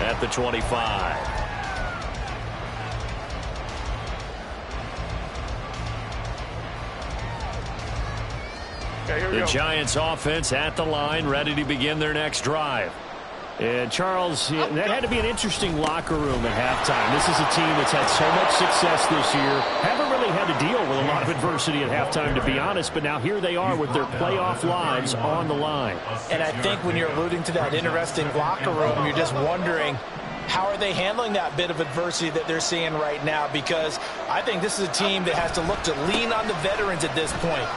at the 25. The Giants offense at the line, ready to begin their next drive. And Charles, that had to be an interesting locker room at halftime. This is a team that's had so much success this year. Haven't really had to deal with a lot of adversity at halftime, to be honest, but now here they are with their playoff lives on the line. And I think when you're alluding to that interesting locker room, you're just wondering, how are they handling that bit of adversity that they're seeing right now? Because I think this is a team that has to look to lean on the veterans at this point.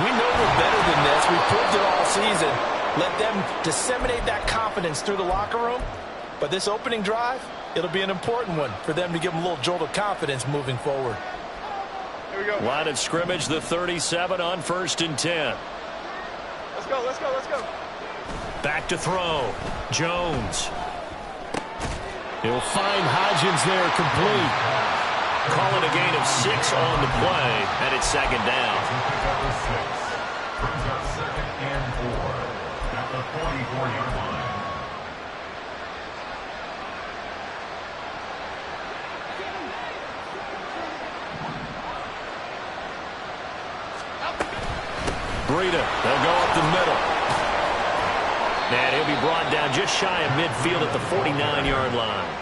We know we're better than this. We've proved it all season. Let them disseminate that confidence through the locker room. But this opening drive, it'll be an important one for them to give them a little jolt of confidence moving forward. Here we go. Line of scrimmage, the 37 on 1st and 10. Let's go, let's go, let's go. Back to throw. Jones. He'll find Hodgins there, complete. Calling a gain of 6 on the play, and it's 2nd down. Brings up 2nd and 4 at the 44-yard line. Breida, they'll go up the middle. And he'll be brought down just shy of midfield at the 49-yard line.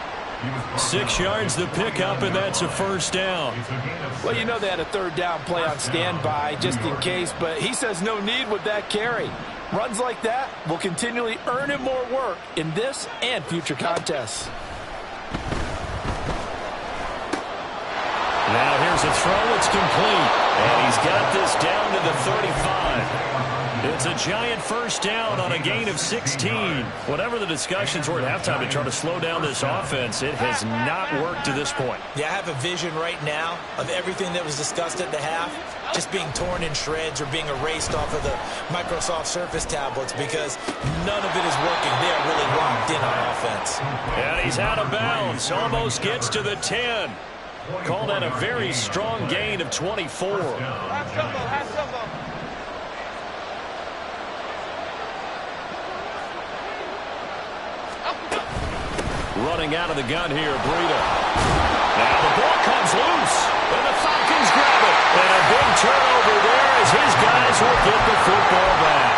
6 yards the pickup, and that's a 1st down. Well, you know they had a 3rd down play on standby just in case, but he says no need with that carry. Runs like that will continually earn him more work in this and future contests. Now here's a throw. It's complete. And he's got this down to the 35. It's a giant 1st down on a gain of 16. Whatever the discussions were at halftime to try to slow down this offense, it has not worked to this point. Yeah, I have a vision right now of everything that was discussed at the half just being torn in shreds or being erased off of the Microsoft Surface tablets because none of it is working. They are really locked in on offense. And he's out of bounds. Almost gets to the 10. Called that a very strong gain of 24. Running out of the gun here, Breida. Now the ball comes loose, and the Falcons grab it. And a big turnover there as his guys will get the football back.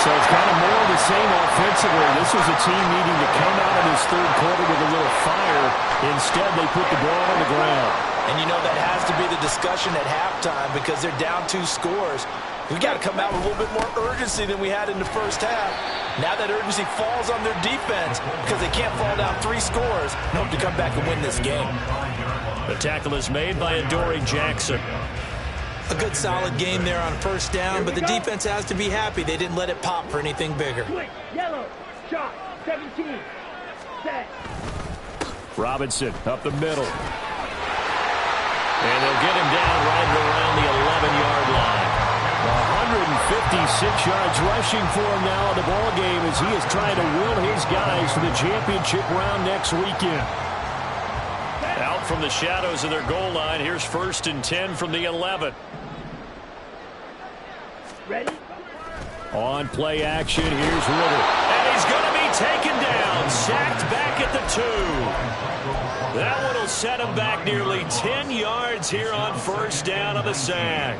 So it's kind of more of the same offensively. This was a team needing to come out of this 3rd quarter with a little fire. Instead, they put the ball on the ground. And you know that has to be the discussion at halftime because they're down 2 scores. We got to come out with a little bit more urgency than we had in the 1st half. Now that urgency falls on their defense because they can't fall down 3 scores and hope to come back and win this game. The tackle is made by Adoree Jackson. A good solid game there on 1st down, but the defense has to be happy they didn't let it pop for anything bigger. Yellow, shot, 17, set. Robinson up the middle. And they'll get him down right around the 11-yard line. 156 yards rushing for him now in the ball game as he is trying to will his guys to the championship round next weekend. Out from the shadows of their goal line, here's 1st and 10 from the 11. Ready? On play action, here's Ritter. And he's going to be taken down, sacked back at the 2. That one will set him back nearly 10 yards here on 1st down on the sack.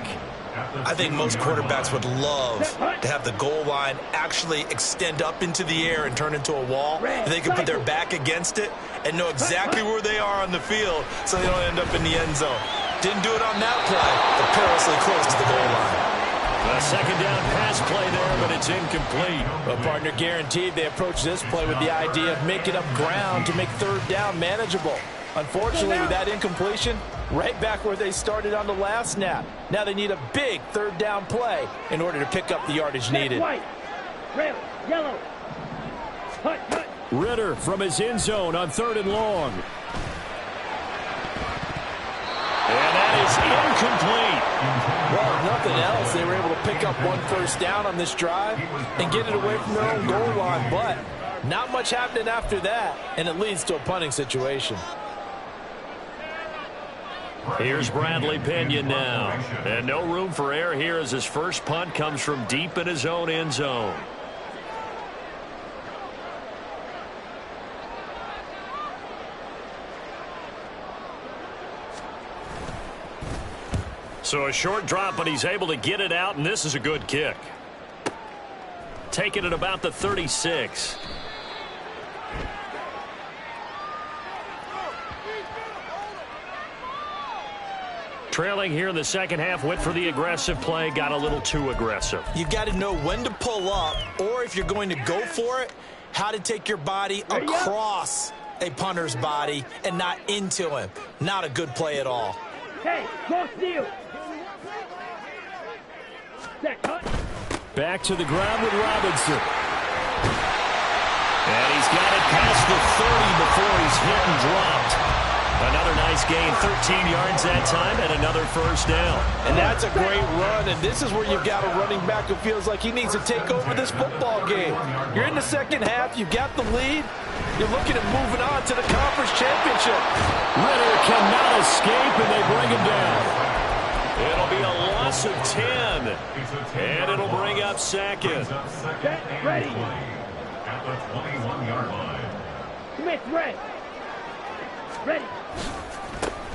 I think most quarterbacks would love to have the goal line actually extend up into the air and turn into a wall. They can put their back against it and know exactly where they are on the field so they don't end up in the end zone. Didn't do it on that play, but perilously close to the goal line. A 2nd down pass play there, but it's incomplete. But partner guaranteed they approach this play with the idea of making up ground to make 3rd down manageable. Unfortunately, with that incompletion, right back where they started on the last snap. Now they need a big 3rd down play in order to pick up the yardage needed. White, red, yellow. Hut, hut. Ritter from his end zone on 3rd and long. And that is incomplete. Well, if nothing else, they were able to pick up 1 1st down on this drive and get it away from their own goal line. But not much happening after that, and it leads to a punting situation. Here's Bradley Pinion now. And no room for error here as his first punt comes from deep in his own end zone. So a short drop, but he's able to get it out, and this is a good kick. Taking it about the 36. Trailing here in the second half, went for the aggressive play, got a little too aggressive. You've got to know when to pull up, or if you're going to go for it, how to take your body across a punter's body and not into him. Not a good play at all. Hey, close deal. Set, cut. Back to the ground with Robinson. And he's got it past the 30 before he's hit and dropped. Another nice gain, 13 yards that time, and another first down. And that's a great run, and this is where you've got a running back who feels like he needs to take over this football game. You're in the second half, you've got the lead, you're looking at moving on to the conference championship. Ritter cannot escape, and they bring him down. It'll be a loss of 10, and it'll bring up second. Get ready. At the 21-yard line. Smith, red. Ready.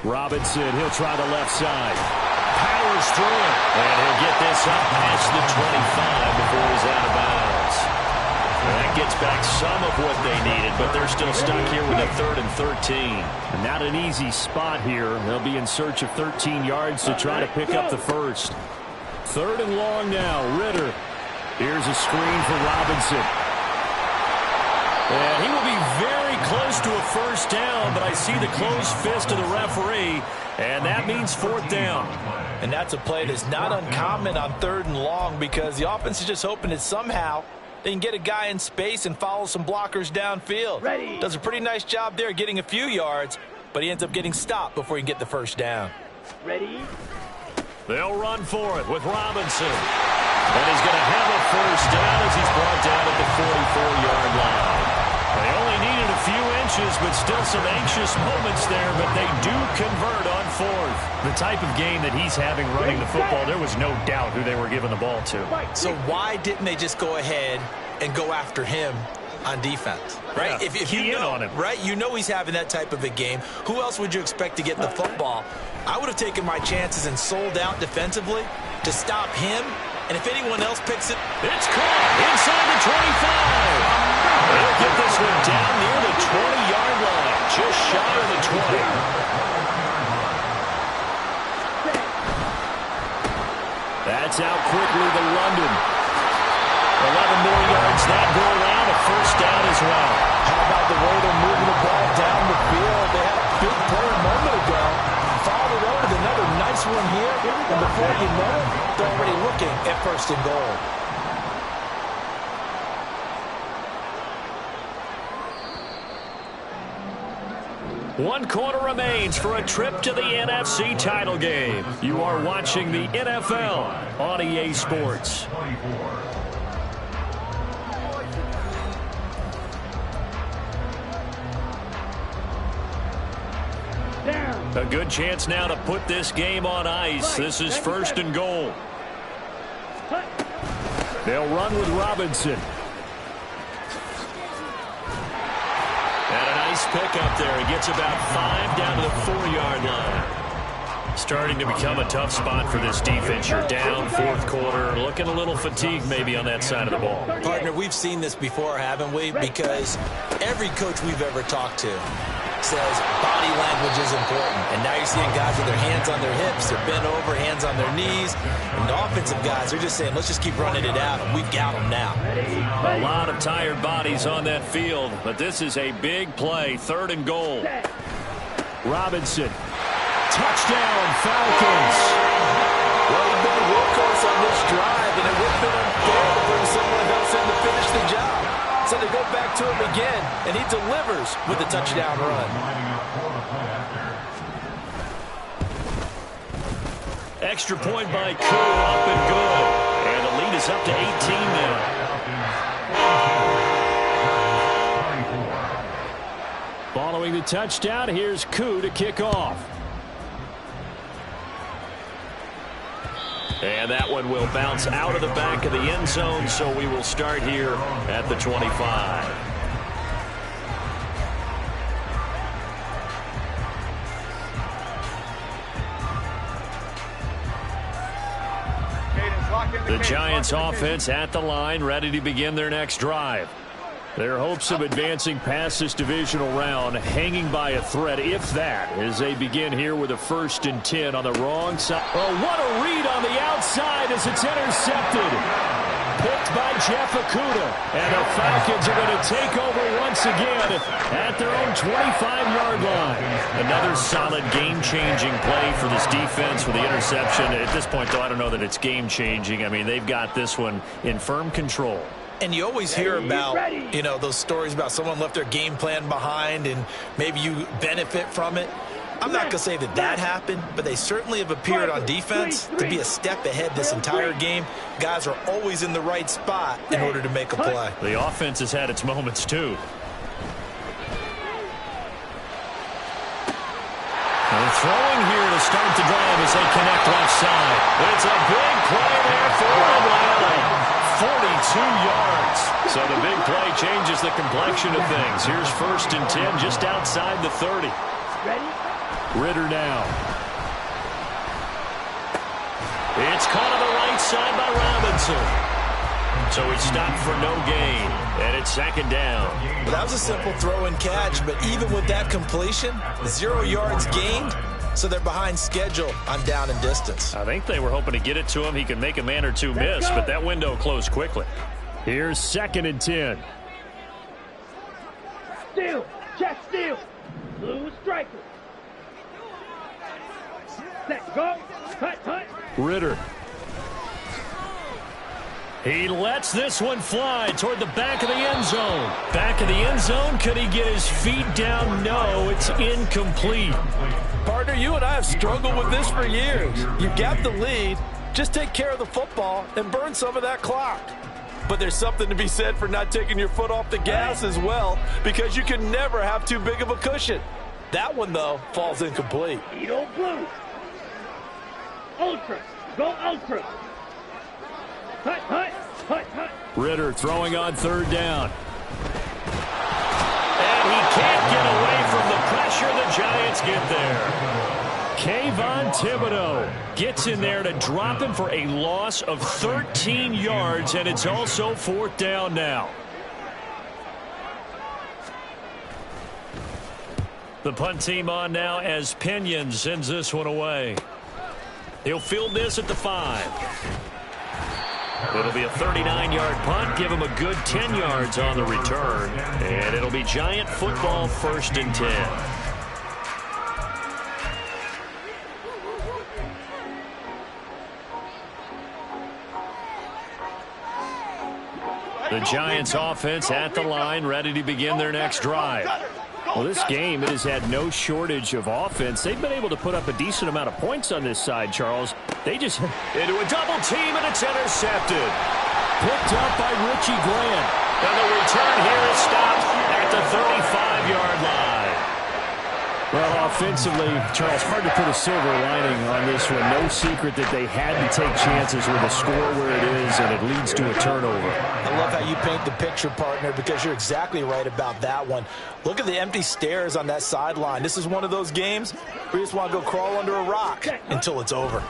Robinson, he'll try the left side. Powers through it. And he'll get this up past the 25 before he's out of bounds. That gets back some of what they needed, but they're still stuck here with a 3rd and 13. And not an easy spot here. They'll be in search of 13 yards to try to pick up the first. 3rd and long now. Ritter. Here's a screen for Robinson. And he will be very close to a first down, but I see the closed fist of the referee, and that means 4th down. And that's a play that's not uncommon on 3rd and long because the offense is just hoping that somehow they can get a guy in space and follow some blockers downfield. Ready. Does a pretty nice job there getting a few yards, but he ends up getting stopped before he can get the first down. Ready. They'll run for it with Robinson. And he's going to have a first down as he's brought down at the 44-yard line. They only needed a few inches, but still some anxious moments there, but they do convert on 4th. The type of game that he's having running the football, there was no doubt who they were giving the ball to. So why didn't they just go ahead and go after him on defense, right? Yeah, if you know, on him. Right? You know he's having that type of a game. Who else would you expect to get the football? I would have taken my chances and sold out defensively to stop him, and if anyone else picks it, it's caught inside the 25. They'll get this one down near the 20-yard line, just shy of the 20. That's out quickly to London. 11 more yards that go around, a first down as well. How about the way they're moving the ball down the field? They had a big play a moment ago. Followed it over with another nice one here. And before you know it, they're already looking at 1st and goal. One quarter remains for a trip to the NFC title game. You are watching the NFL on EA Sports. A good chance now to put this game on ice. This is 1st and goal. They'll run with Robinson. And a nice pick up there. He gets about 5 down to the 4-yard line. Starting to become a tough spot for this defense. You're down 4th quarter. Looking a little fatigued maybe on that side of the ball. Partner, we've seen this before, haven't we? Because every coach we've ever talked to says body language is important. And now you're seeing guys with their hands on their hips, they're bent over, hands on their knees. And the offensive guys are just saying, let's just keep running it out, and we've got them now. A lot of tired bodies on that field, but this is a big play, 3rd and goal. Robinson. Touchdown, Falcons. Well, he's been a workhorse on this drive, and it would have been unfair to bring someone else in to finish the job. So they go back to him again, and he delivers with a touchdown run. Extra point by Koo, up and good. And the lead is up to 18 now. Following the touchdown, here's Koo to kick off. And that one will bounce out of the back of the end zone, so we will start here at the 25. Giants offense at the line, ready to begin their next drive. Their hopes of advancing past this divisional round hanging by a thread, if that, as they begin here with a 1st and 10 on the wrong side. Oh, what a read on the outside as it's intercepted. Picked by Jeff Okudah. And the Falcons are going to take over once again at their own 25-yard line. Another solid game-changing play for this defense with the interception. At this point, though, I don't know that it's game-changing. I mean, they've got this one in firm control. And you always hear about, those stories about someone left their game plan behind and maybe you benefit from it. I'm not going to say that that happened, but they certainly have appeared on defense to be a step ahead this entire game. Guys are always in the right spot in order to make a play. The offense has had its moments, too. They're throwing here to start the drive as they connect left side. It's a big play there for Atlanta. 42 yards. So the big play changes the complexion of things. Here's 1st and 10 just outside the 30. Ready? Ritter now. It's caught on the right side by Robinson. So he stopped for no gain. And it's 2nd down. Well, that was a simple throw and catch, but even with that completion, 0 yards gained. So they're behind schedule on down and distance. I think they were hoping to get it to him. He could make a man or two miss, but that window closed quickly. Here's 2nd and 10. Steal. Check steal. Blue striker. Set. Go. Cut. Ritter. He lets this one fly toward the back of the end zone. Back of the end zone. Could he get his feet down? No, it's incomplete. Partner, you and I have struggled with this for years. You've got the lead. Just take care of the football and burn some of that clock. But there's something to be said for not taking your foot off the gas as well, because you can never have too big of a cushion. That one, though, falls incomplete. Edo blue. Ultra. Go ultra. Hut. Ritter throwing on 3rd down. And he can't get away from the pressure. The Giants get there. Kayvon Thibodeau gets in there to drop him for a loss of 13 yards, and it's also 4th down now. The punt team on now as Pinion sends this one away. He'll field this at the 5. It'll be a 39-yard punt, give him a good 10 yards on the return, and it'll be Giant football 1st and 10. The Giants offense at the line, ready to begin their next drive. Well, this game, it has had no shortage of offense. They've been able to put up a decent amount of points on this side, Charles. They just into a double team, and it's intercepted. Picked up by Richie Grant. And the return here is stopped at the 35-yard line. Well, offensively, Charles, hard to put a silver lining on this one. No secret that they had to take chances with a score where it is, and it leads to a turnover. I love how you paint the picture, partner, because you're exactly right about that one. Look at the empty stares on that sideline. This is one of those games where you just want to go crawl under a rock until it's over.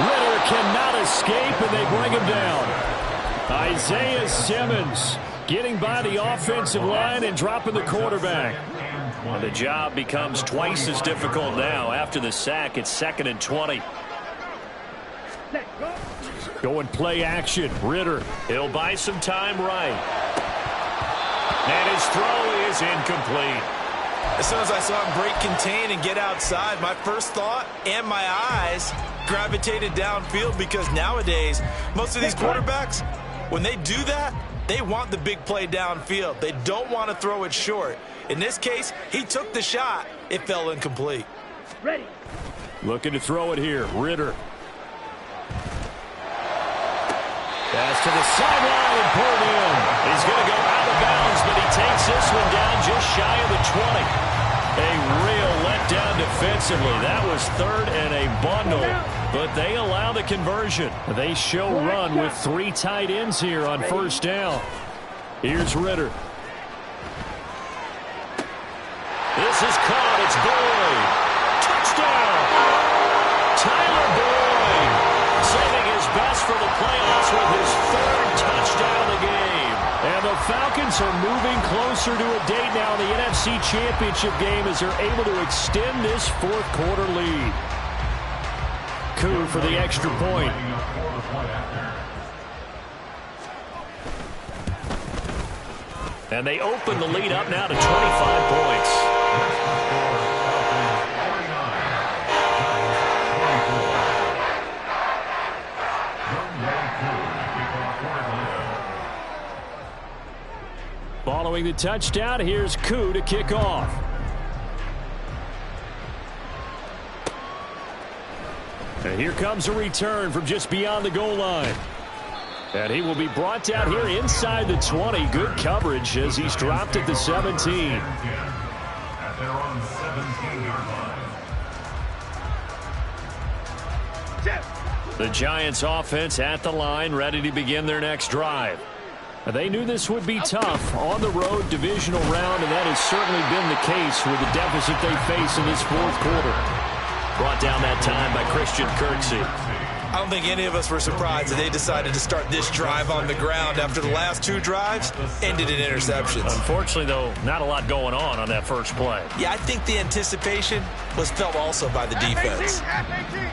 Ritter cannot escape, and they bring him down. Isaiah Simmons getting by the offensive line and dropping the quarterback. Well, the job becomes twice as difficult now. After the sack, it's 2nd and 20. Going play action. Ritter, he'll buy some time right. And his throw is incomplete. As soon as I saw him break contain and get outside, my first thought and my eyes gravitated downfield, because nowadays, most of these quarterbacks, when they do that, they want the big play downfield. They don't want to throw it short. In this case, he took the shot. It fell incomplete. Ready. Looking to throw it here. Ritter. Pass to the sideline and pulled in. He's going to go out of bounds, but he takes this one down just shy of the 20. A real letdown defensively. That was 3rd and a bundle, but they allow the conversion. They show run with 3 tight ends here on 1st down. Here's Ritter. This is caught. It's Boyd. Touchdown. Tyler Boyd saving Giants are moving closer to a date now in the NFC Championship game as they're able to extend this fourth-quarter lead. Koo for the extra point. And they open the lead up now to 25 points. Following the touchdown, here's Koo to kick off. And here comes a return from just beyond the goal line. And he will be brought down here inside the 20. Good coverage as he's dropped at the 17. At their own 17-yard line. The Giants offense at the line, ready to begin their next drive. They knew this would be tough on the road, divisional round, and that has certainly been the case with the deficit they face in this fourth quarter. Brought down that time by Christian Kirksey. I don't think any of us were surprised that they decided to start this drive on the ground after the last two drives ended in interceptions. Unfortunately, though, not a lot going on that first play. Yeah, I think the anticipation was felt also by the defense.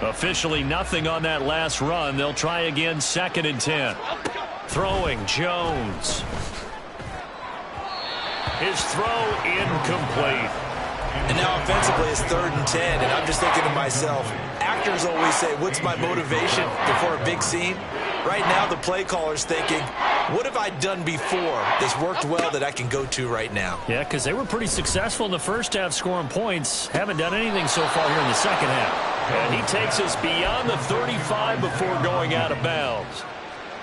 Officially nothing on that last run. They'll try again, 2nd and 10. Throwing, Jones. His throw incomplete. And now offensively it's 3rd and 10, and I'm just thinking to myself, actors always say, what's my motivation before a big scene? Right now the play caller's thinking, what have I done before that's worked well that I can go to right now? Yeah, because they were pretty successful in the first half scoring points. Haven't done anything so far here in the second half. And he takes us beyond the 35 before going out of bounds.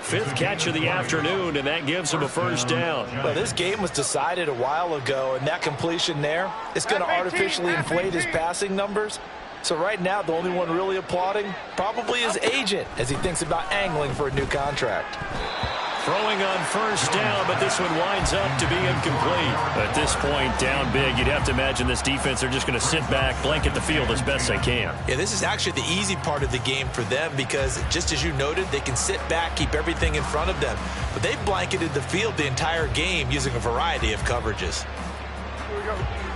5th catch of the afternoon, and that gives him a first down. Well, this game was decided a while ago, and that completion there is going to artificially inflate his passing numbers. So right now, the only one really applauding probably his agent as he thinks about angling for a new contract. Throwing on first down, but this one winds up to be incomplete. At this point, down big, you'd have to imagine this defense are just going to sit back, blanket the field as best they can. Yeah, this is actually the easy part of the game for them because, just as you noted, they can sit back, keep everything in front of them. But they've blanketed the field the entire game using a variety of coverages.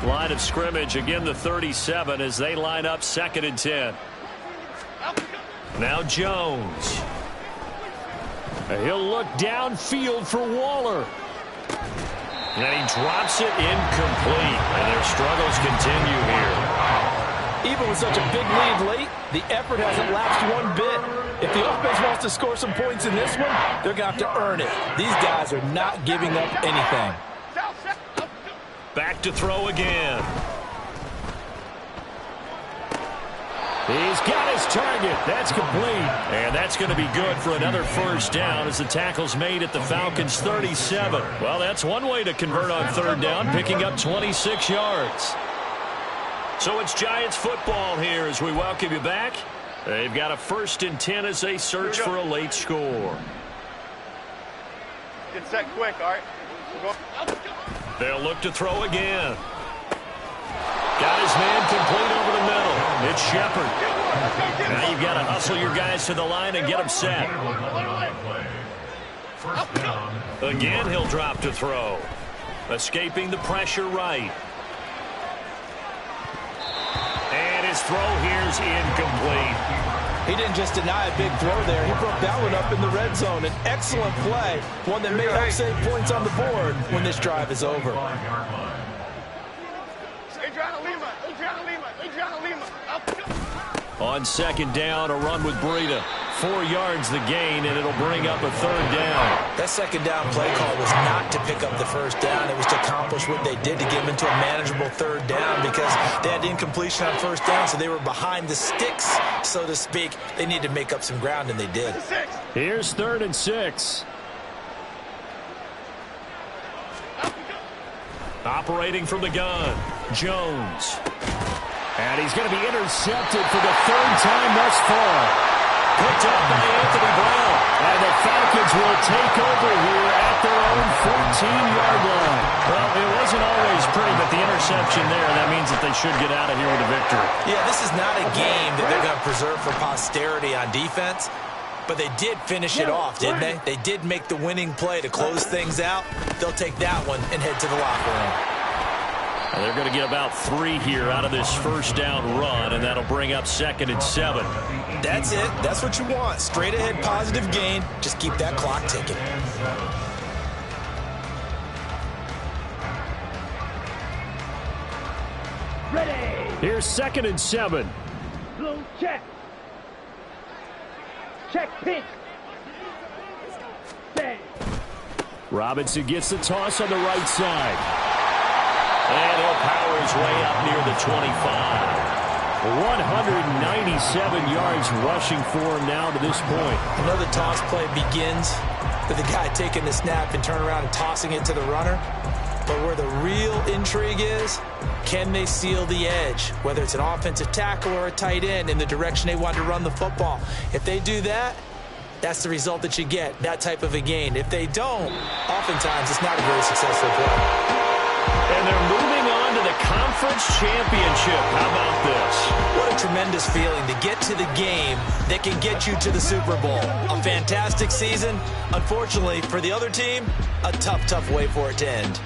Line of scrimmage, again the 37 as they line up 2nd and 10. Now Jones. He'll look downfield for Waller. And he drops it incomplete. And their struggles continue here. Even with such a big lead late, the effort hasn't lapsed one bit. If the offense wants to score some points in this one, they're going to have to earn it. These guys are not giving up anything. Back to throw again. He's got his target. That's complete. And that's going to be good for another first down as the tackle's made at the Falcons' 37. Well, that's one way to convert on 3rd down, picking up 26 yards. So it's Giants football here as we welcome you back. They've got a 1st and 10 as they search for a late score. Get set quick, all right? They'll look to throw again. Got his man complete over the middle. It's Shepard. Now you've got to hustle your guys to the line and get them set. Again, he'll drop to throw. Escaping the pressure right. And his throw here's incomplete. He didn't just deny a big throw there. He broke that one up in the red zone. An excellent play. One that may help save points on the board when this drive is over. On 2nd down, a run with Breida. 4 yards the gain, and it'll bring up a 3rd down. That 2nd down play call was not to pick up the first down. It was to accomplish what they did to get them into a manageable 3rd down because they had incompletion on 1st down, so they were behind the sticks, so to speak. They needed to make up some ground, and they did. Here's 3rd and 6. Operating from the gun, Jones. And he's going to be intercepted for the 3rd time thus far. Picked up by Anthony Brown. And the Falcons will take over here at their own 14-yard line. Well, it wasn't always pretty, but the interception there, that means that they should get out of here with a victory. Yeah, this is not a game that they're going to preserve for posterity on defense. But they did finish it off, didn't they? They did make the winning play to close things out. They'll take that one and head to the locker room. And they're going to get about 3 here out of this first down run, and that'll bring up 2nd and 7. That's it. That's what you want. Straight ahead, positive gain. Just keep that clock ticking. Ready. Here's 2nd and 7. Blue check. Check pink. Bang. Robinson gets the toss on the right side. And he'll power his way up near the 25. 197 yards rushing for him now to this point. I know the toss play begins with the guy taking the snap and turn around and tossing it to the runner. But where the real intrigue is, can they seal the edge, whether it's an offensive tackle or a tight end, in the direction they want to run the football? If they do that, that's the result that you get, that type of a gain. If they don't, oftentimes it's not a very successful play. And they're moving on to the conference championship. How about this? What a tremendous feeling to get to the game that can get you to the Super Bowl. A fantastic season. Unfortunately, for the other team, a tough, tough way for it to end.